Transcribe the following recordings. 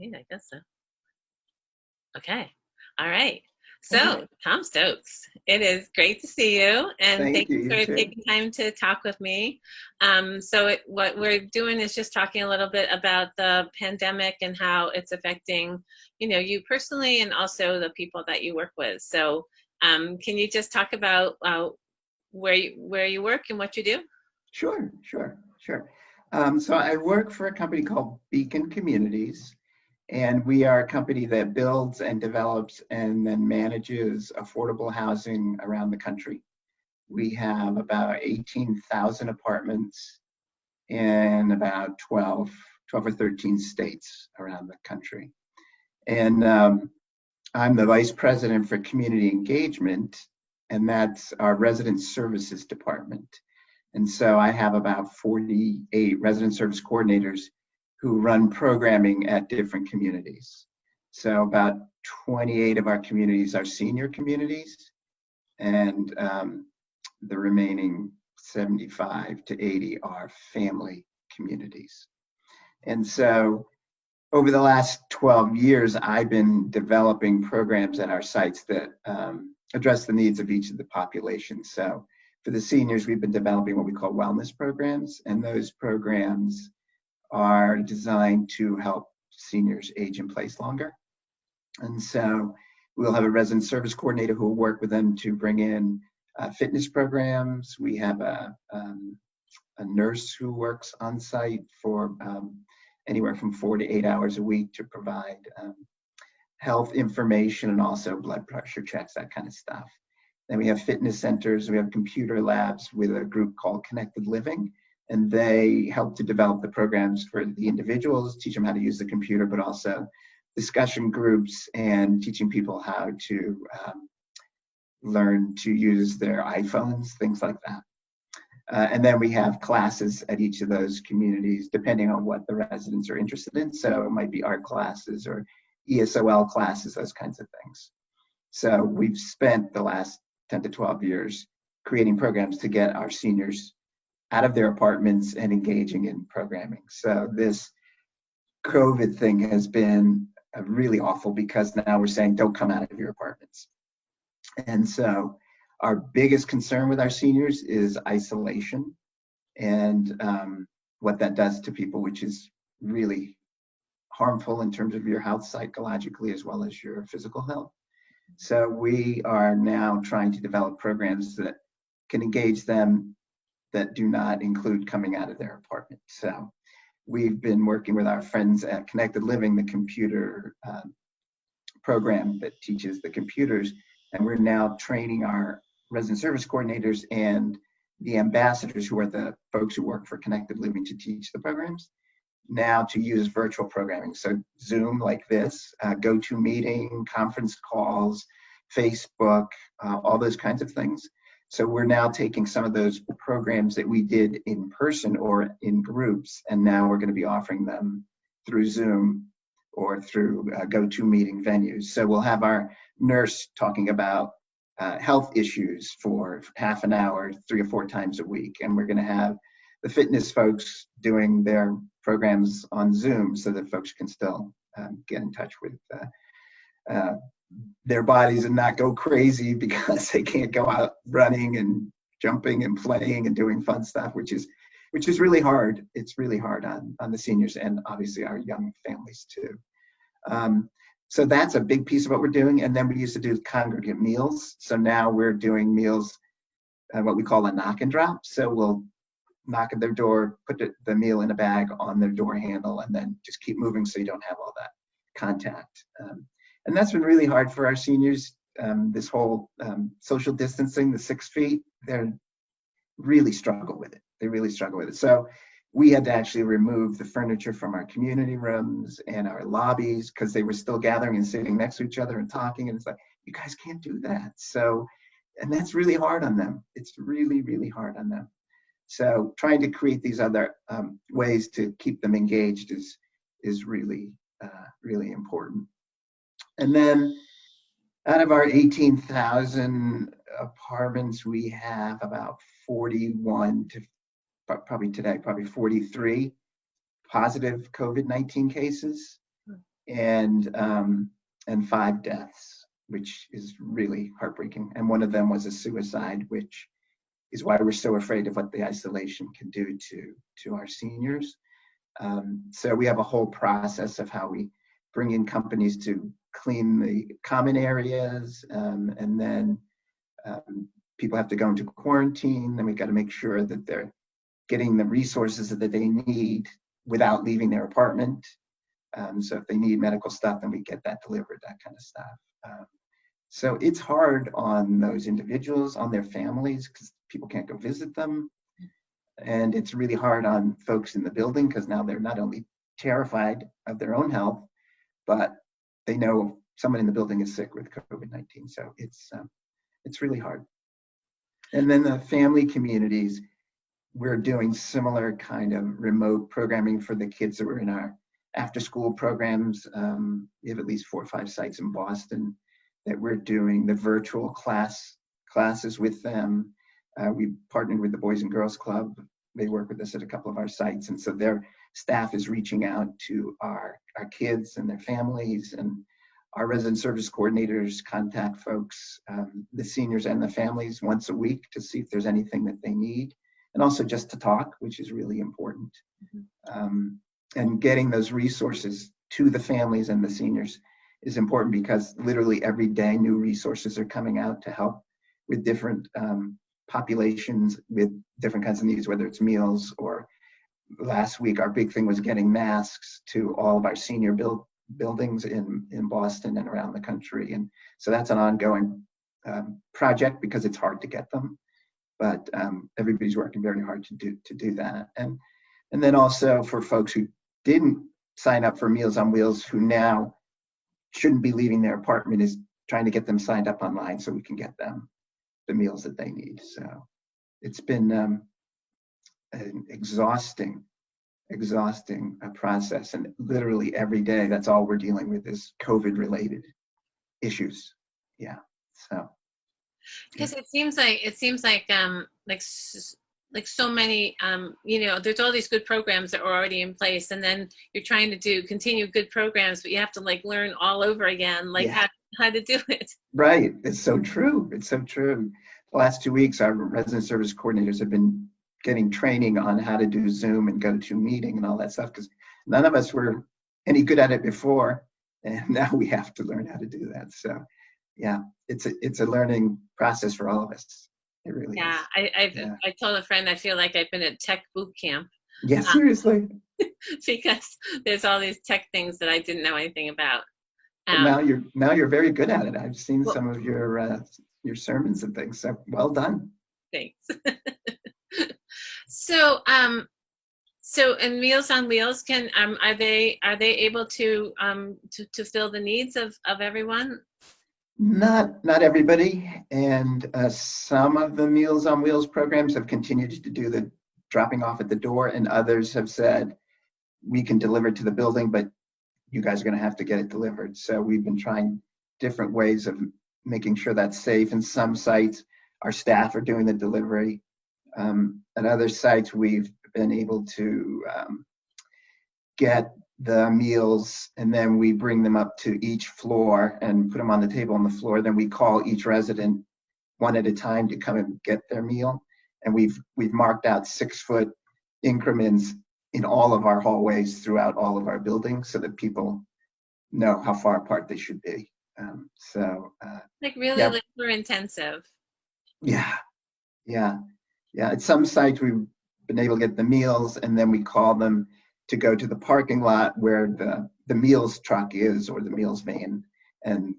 Yeah, I guess so. Okay. All right. Okay. So, Tom Stokes, it is great to see you, and Thank thank you. you You for too. taking time to talk with me. What we're doing is just talking a little bit about the pandemic and how it's affecting, you personally and also the people that you work with. So, can you just talk about where you work and what you do? Sure. So I work for a company called Beacon Communities, and we are a company that builds and develops and then manages affordable housing around the country. We have about 18,000 apartments in about 12 or 13 states around the country. And I'm the vice president for community engagement, and that's our resident services department. And so I have about 48 resident service coordinators who run programming at different communities. So about 28 of our communities are senior communities, and the remaining 75 to 80 are family communities. And so over the last 12 years, I've been developing programs at our sites that address the needs of each of the populations. So for the seniors, we've been developing what we call wellness programs, and those programs are designed to help seniors age in place longer. And so we'll have a resident service coordinator who will work with them to bring in fitness programs. We have a nurse who works on site for anywhere from 4 to 8 hours a week to provide health information and also blood pressure checks, that kind of stuff. Then we have fitness centers, we have computer labs with a group called Connected Living, and they help to develop the programs for the individuals, teach them how to use the computer, but also discussion groups and teaching people how to learn to use their iPhones, things like that. And then we have classes at each of those communities, depending on what the residents are interested in. So it might be art classes or ESOL classes, those kinds of things. So we've spent the last 10 to 12 years creating programs to get our seniors out of their apartments and engaging in programming. So this COVID thing has been really awful because now we're saying don't come out of your apartments. And so our biggest concern with our seniors is isolation and what that does to people, which is really harmful in terms of your health psychologically as well as your physical health. So we are now trying to develop programs that can engage them that do not include coming out of their apartment. So we've been working with our friends at Connected Living, the computer program that teaches the computers, and we're now training our resident service coordinators and the ambassadors, who are the folks who work for Connected Living, to teach the programs now to use virtual programming. So Zoom like this, GoToMeeting, conference calls, Facebook, all those kinds of things. So we're now taking some of those programs that we did in person or in groups, and now we're going to be offering them through Zoom or through GoToMeeting venues. So we'll have our nurse talking about health issues for half an hour, 3 or 4 times a week. And we're going to have the fitness folks doing their programs on Zoom so that folks can still get in touch with their bodies and not go crazy because they can't go out running and jumping and playing and doing fun stuff, which is really hard. It's really hard on the seniors and obviously our young families too. So that's a big piece of what we're doing. And then we used to do congregate meals. So now we're doing meals, what we call a knock and drop. So we'll knock at their door, put the meal in a bag on their door handle, and then just keep moving so you don't have all that contact. And that's been really hard for our seniors. This whole social distancing, the 6 feet, they really struggle with it. They really struggle with it. So we had to actually remove the furniture from our community rooms and our lobbies because they were still gathering and sitting next to each other and talking. And it's like, you guys can't do that. So, and that's really hard on them. It's really, really hard on them. So trying to create these other ways to keep them engaged is really, really important. And then out of our 18,000 apartments, we have about 41 to probably 43 positive COVID-19 cases. and 5 deaths, which is really heartbreaking. And one of them was a suicide, which is why we're so afraid of what the isolation can do to our seniors. So we have a whole process of how we bring in companies to clean the common areas, and then people have to go into quarantine. Then we got to make sure that they're getting the resources that they need without leaving their apartment. So if they need medical stuff, then we get that delivered, that kind of stuff. So it's hard on those individuals, on their families, because people can't go visit them. And it's really hard on folks in the building because now they're not only terrified of their own health, but they know someone in the building is sick with COVID-19. So it's really hard. And then the family communities, we're doing similar kind of remote programming for the kids that were in our after school programs. We have at least 4 or 5 sites in Boston that we're doing the virtual classes with them. We partnered with the Boys and Girls Club. They work with us at a couple of our sites. And so their staff is reaching out to our kids and their families, and our resident service coordinators contact folks, the seniors and the families once a week to see if there's anything that they need. And also just to talk, which is really important. And getting those resources to the families and the seniors is important because literally every day new resources are coming out to help with different populations with different kinds of needs, whether it's meals or last week our big thing was getting masks to all of our senior buildings in Boston and around the country. And so that's an ongoing project because it's hard to get them. But everybody's working very hard to do that. And then also for folks who didn't sign up for Meals on Wheels, who now shouldn't be leaving their apartment, is trying to get them signed up online so we can get them the meals that they need. So it's been an exhausting process, and literally every day that's all we're dealing with is COVID-related issues. Yeah. So. Because it seems like so many, there's all these good programs that are already in place, and then you're trying to continue good programs, but you have to like learn all over again, like how to do it. Right. It's so true. It's so true. The last 2 weeks, our resident service coordinators have been getting training on how to do Zoom and GoToMeeting and all that stuff, because none of us were any good at it before, and now we have to learn how to do that. So yeah, it's a learning process for all of us. It really is. I told a friend I feel like I've been at tech boot camp. Yeah, seriously. Because there's all these tech things that I didn't know anything about. Now you're very good at it. I've seen some of your sermons and things. So well done. Thanks. So and Meals on Wheels are they able to fill the needs of everyone? Not everybody, and some of the Meals on Wheels programs have continued to do the dropping off at the door, and others have said we can deliver to the building, but you guys are going to have to get it delivered. So we've been trying different ways of making sure that's safe. In some sites, our staff are doing the delivery. At other sites, we've been able to get the meals, and then we bring them up to each floor and put them on the table on the floor. Then we call each resident one at a time to come and get their meal. And we've marked out 6-foot increments in all of our hallways throughout all of our buildings so that people know how far apart they should be. Like really labor intensive. Yeah. At some sites we've been able to get the meals, and then we call them to go to the parking lot where the meals truck is, or the meals van, and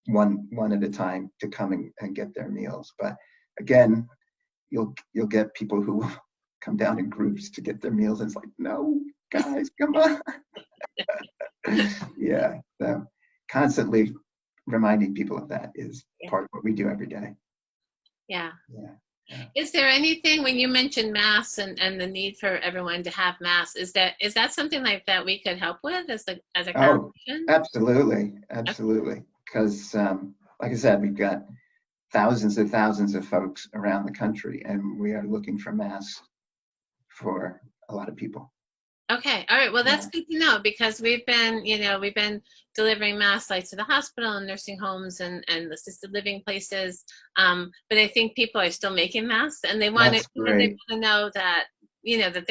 one at a time to come and get their meals. But again, you'll get people who come down in groups to get their meals. And it's like, no, guys, come on. Yeah. So constantly reminding people of that is part of what we do every day. Yeah. Is there anything, when you mentioned masks and the need for everyone to have masks, is that something like that we could help with as a coalition? Absolutely. Because like I said, we've got thousands and thousands of folks around the country, and we are looking for masks for a lot of people. Okay. All right. Well, that's Yeah, good to know because we've been delivering masks like to the hospital and nursing homes and assisted living places. But I think people are still making masks and that's they great. want to know that, that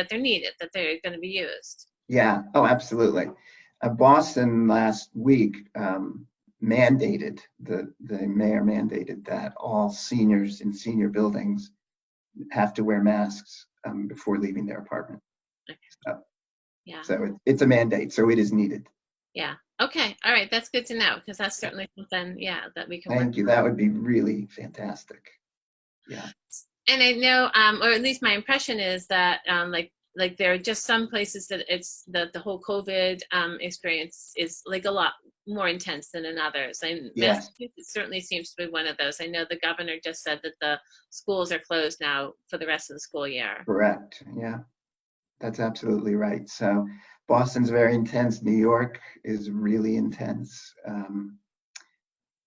they're needed, that they're going to be used. Yeah, oh, absolutely. Boston last week mandated, the mayor mandated that all seniors in senior buildings have to wear masks before leaving their apartment. Okay. So, Yeah. it's a mandate, so it is needed. Yeah. Okay. All right. That's good to know because that's certainly something, yeah, that we can work. Thank you. That would be really fantastic. Yeah. And I know, or at least my impression is that, like there are just some places that it's that the whole COVID experience is like a lot more intense than in others. And Yes. Massachusetts certainly seems to be one of those. I know the governor just said that the schools are closed now for the rest of the school year. Correct. Yeah. That's absolutely right. So Boston's very intense. New York is really intense.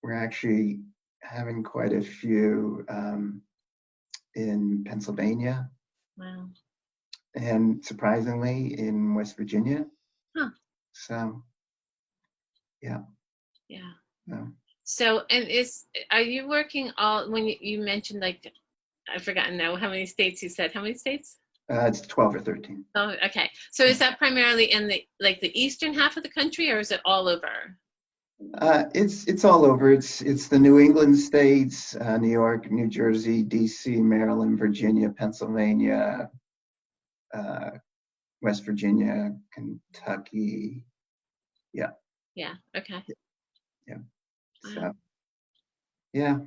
We're actually having quite a few in Pennsylvania Wow. and surprisingly in West Virginia. Huh. So yeah. Yeah. No. So, and are you working all when you mentioned like I've forgotten now how many states you said? How many states? It's 12 or 13. Oh, okay. So is that primarily in the eastern half of the country, or is it all over? It's all over. It's the New England states, New York, New Jersey, D.C., Maryland, Virginia, Pennsylvania, uh, West Virginia, Kentucky. Yeah, Yeah. Okay. yeah. Wow. So yeah,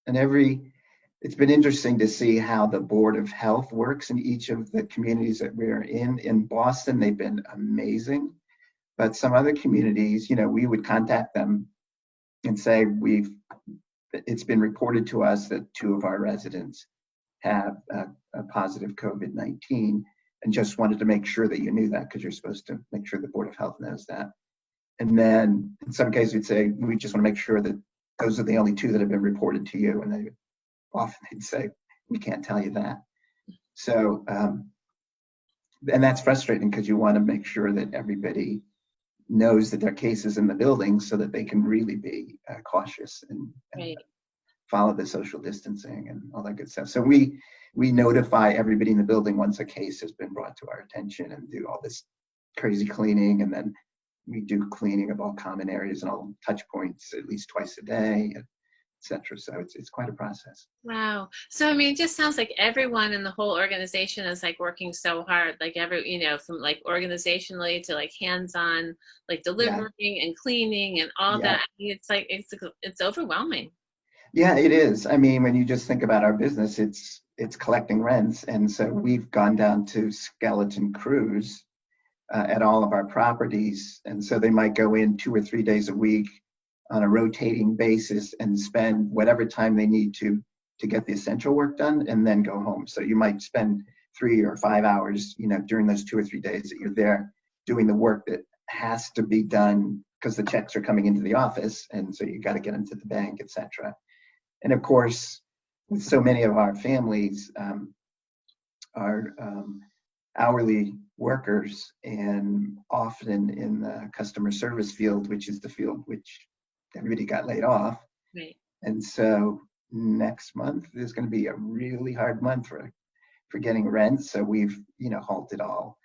and it's been interesting to see how the Board of Health works in each of the communities that we're in. In Boston, they've been amazing, but some other communities, we would contact them and say it's been reported to us that two of our residents have a positive COVID-19 and just wanted to make sure that you knew that because you're supposed to make sure the Board of Health knows that. And then in some cases, we'd say, we just want to make sure that those are the only two that have been reported to you. And they'd say, we can't tell you that. So, and that's frustrating because you want to make sure that everybody knows that there are cases in the building so that they can really be cautious and Right. follow the social distancing and all that good stuff. So we notify everybody in the building once a case has been brought to our attention and do all this crazy cleaning. And then we do cleaning of all common areas and all touch points at least twice a day, etc. So it's quite a process. Wow. So I mean, it just sounds like everyone in the whole organization is like working so hard, like from like organizationally to like hands-on, like Yeah, delivering and cleaning and all yeah. that. I mean, it's like it's overwhelming. Yeah, it is. I mean, when you just think about our business, it's collecting rents. And so we've gone down to skeleton crews at all of our properties. And so they might go in 2 or 3 days a week on a rotating basis and spend whatever time they need to get the essential work done and then go home. So you might spend 3 or 5 hours, during those 2 or 3 days that you're there doing the work that has to be done because the checks are coming into the office. And so you got to get them to the bank, etc. And of course, with so many of our families are hourly workers and often in the customer service field, which is the field which everybody got laid off. Right. And so next month is going to be a really hard month for getting rent. So we've, halted all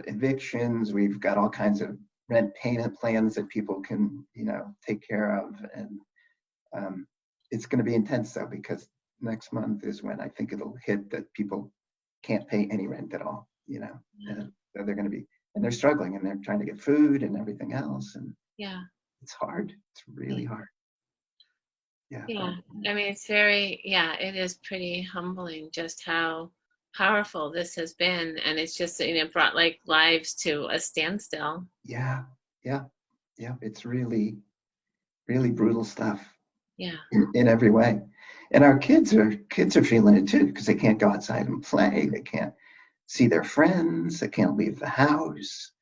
evictions. We've got all kinds of rent payment plans that people can, take care of. And it's going to be intense though, because next month is when I think it'll hit that people can't pay any rent at all, and so they're going to be, and they're struggling and they're trying to get food and everything else. And Yeah. it's hard. It's really hard. Yeah. Yeah. I mean, it is pretty humbling just how powerful this has been. And it's just, brought like lives to a standstill. Yeah. Yeah. Yeah. It's really, really brutal stuff Yeah. in every way. And our kids are feeling it too, because they can't go outside and play. They can't see their friends. They can't leave the house.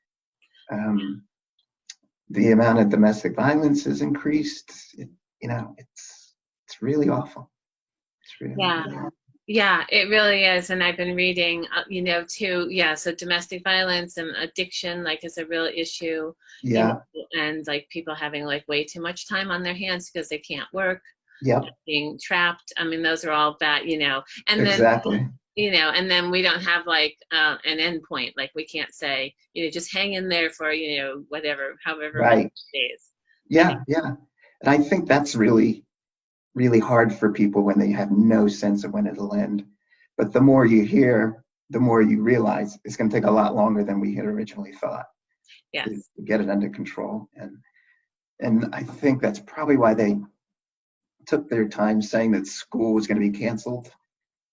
The amount of domestic violence has increased. It's really awful. It's really, Yeah. really awful. Yeah, it really is. And I've been reading, too. Yeah, so domestic violence and addiction, like, is a real issue, you Yeah. know, and like people having like way too much time on their hands because they can't work, Yep. being trapped. I mean, those are all bad. And then, Exactly. and then we don't have like an end point. Like we can't say, just hang in there for, whatever, however many Right. days. I Yeah. Yeah. And I think that's really, really hard for people when they have no sense of when it'll end. But the more you hear, the more you realize it's going to take a lot longer than we had originally thought to Yes. get it under control. And I think that's probably why they took their time saying that school was going to be canceled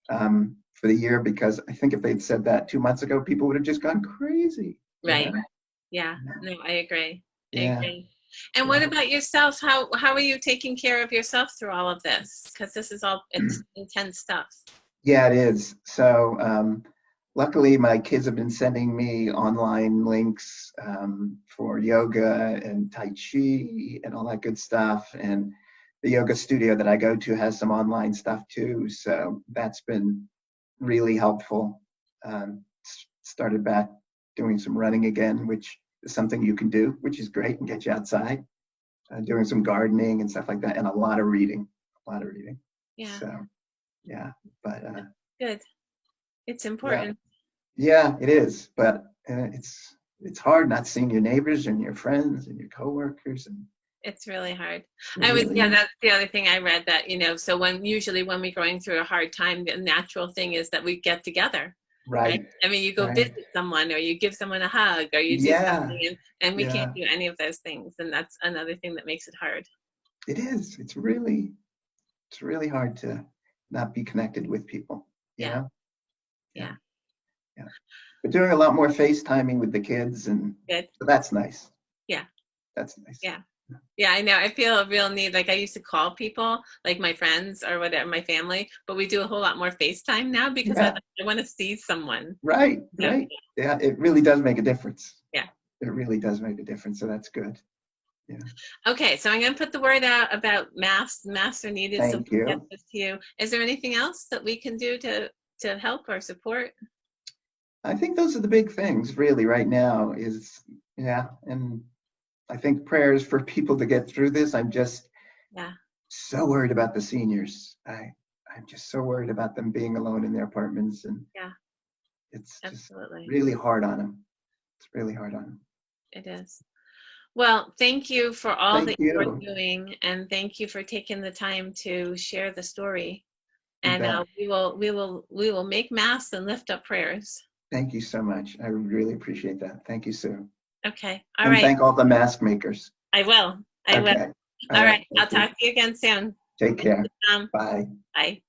for the year, because I think if they'd said that 2 months ago, people would have just gone crazy. You Right. know? Yeah. No, I agree. I Yeah. agree. And what Yeah. about yourself? How are you taking care of yourself through all of this? Because this is all it's intense stuff. Yeah, it is. So luckily, my kids have been sending me online links for yoga and Tai Chi and all that good stuff. And the yoga studio that I go to has some online stuff too. So that's been really helpful. Started back doing some running again, which is something you can do, which is great and get you outside. Doing some gardening and stuff like that, and a lot of reading. A lot of reading. Yeah. So yeah, but Good. It's yeah. important. Yeah, it is, but it's hard not seeing your neighbors and your friends and your coworkers, and It's really hard. it really Yeah, is. that's the other thing I read that, so usually when we're going through a hard time, the natural thing is that we get together, right? Right, I mean, you go right. visit someone or you give someone a hug or you do Yeah, something and we can't yeah. do any of those things. And that's another thing that makes it hard. It is. It's really hard to not be connected with people, you Yeah. know? Yeah, Yeah. yeah. But doing a lot more FaceTiming with the kids, and Good. so that's nice. Yeah. That's nice. Yeah. Yeah, I know. I feel a real need. Like I used to call people, like my friends or whatever, my family, but we do a whole lot more FaceTime now because I, Yeah, I want to see someone. right, So, right. Yeah, it really does make a difference. yeah. It really does make a difference. So that's good. Yeah. Okay, so I'm going to put the word out about masks. Masks are needed, so we Thank can get you. this to you. Is there anything else that we can do to help or support? I think those are the big things really right now is, yeah. And I think prayers for people to get through this. I'm just Yeah, so worried about the seniors. I'm just so worried about them being alone in their apartments, and yeah, it's just absolutely. really hard on them. It's really hard on them. It is. Well, thank you for all Thank that you are you. doing, and thank you for taking the time to share the story. You And bet. we will make masks and lift up prayers. Thank you so much. I really appreciate that. Thank you, Sue. Okay. All And right. thank all the mask makers. I will. I will. Okay. All All right. right. I'll Thank you. talk to you again soon. Take Thank care. you, Tom. Bye. Bye.